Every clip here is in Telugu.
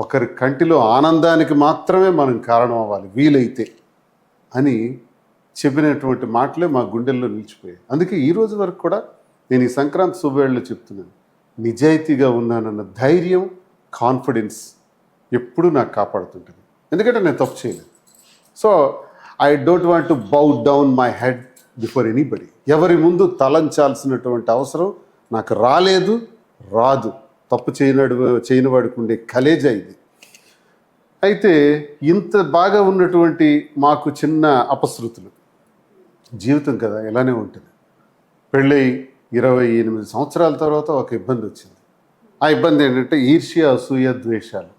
ఒకరి కంటిలో ఆనందానికి మాత్రమే మనం కారణం అవ్వాలి వీలైతే అని చెప్పినటువంటి మాటలే మా గుండెల్లో నిలిచిపోయాయి. అందుకే ఈ రోజు వరకు కూడా నేను ఈ సంక్రాంతి శుభవేళలో చెప్తున్నాను, నిజాయితీగా ఉన్నానన్న ధైర్యం, కాన్ఫిడెన్స్ ఎప్పుడూ నాకు కాపాడుతుంటుంది. ఎందుకంటే నేను తప్పు చేయలేదు. So I don't want to bow down my head before anybody. ఎవరి ముందు తలంచాల్సినటువంటి అవసరం నాకు రాలేదు, రాదు. తప్పు చేయని వాడికి ఉండే కలేజా ఇది. అయితే ఇంత బాగా ఉన్నటువంటి మాకు చిన్న అపశృతులు, జీవితం కదా ఇలానే ఉంటుంది. పెళ్ళై 28 సంవత్సరాల తర్వాత ఒక ఇబ్బంది వచ్చింది. ఆ ఇబ్బంది ఏంటంటే ఈర్ష్య, అసూయ, ద్వేషాలు.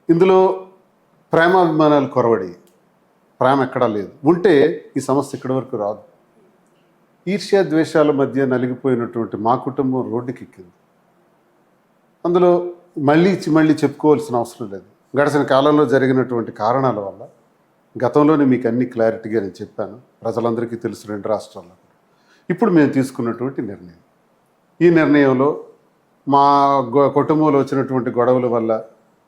ఇందులో ప్రేమాభిమానాలు కొరవడి, ప్రేమ ఎక్కడా లేదు. ఉంటే ఈ సమస్య ఇక్కడి వరకు రాదు. ఈర్ష్య ద్వేషాల మధ్య నలిగిపోయినటువంటి మా కుటుంబం రోడ్డుకి ఎక్కింది. అందులో మళ్ళీ చెప్పుకోవాల్సిన అవసరం లేదు. గడిచిన కాలంలో జరిగినటువంటి కారణాల వల్ల గతంలోనే మీకు అన్ని క్లారిటీగా నేను చెప్పాను, ప్రజలందరికీ తెలుసు 2 రాష్ట్రాల్లో. ఇప్పుడు మేము తీసుకున్నటువంటి నిర్ణయం, ఈ నిర్ణయంలో మా కుటుంబంలో వచ్చినటువంటి గొడవల వల్ల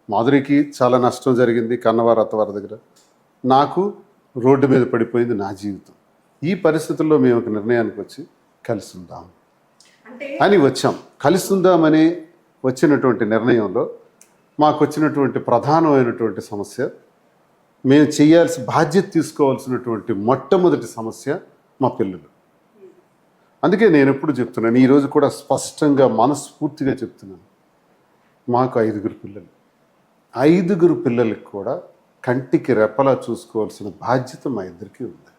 మాధురికి చాలా నష్టం జరిగింది. కన్నవారు అత్తవారి దగ్గర నాకు రోడ్డు మీద పడిపోయింది నా జీవితం. ఈ పరిస్థితుల్లో మేము ఒక నిర్ణయానికి వచ్చి కలిసి ఉందాం అని వచ్చాం. కలిసి ఉందామని వచ్చినటువంటి నిర్ణయంలో మాకు వచ్చినటువంటి ప్రధానమైనటువంటి సమస్య, మేము బాధ్యత తీసుకోవాల్సినటువంటి మొట్టమొదటి సమస్య మా పిల్లలు. అందుకే నేను ఎప్పుడు చెప్తున్నాను, ఈరోజు కూడా స్పష్టంగా మనస్ఫూర్తిగా చెప్తున్నాను, మాకు 5 పిల్లలు. 5 పిల్లలకి కూడా కంటికి రెప్పలా చూసుకోవాల్సిన బాధ్యత మా ఇద్దరికీ ఉంది.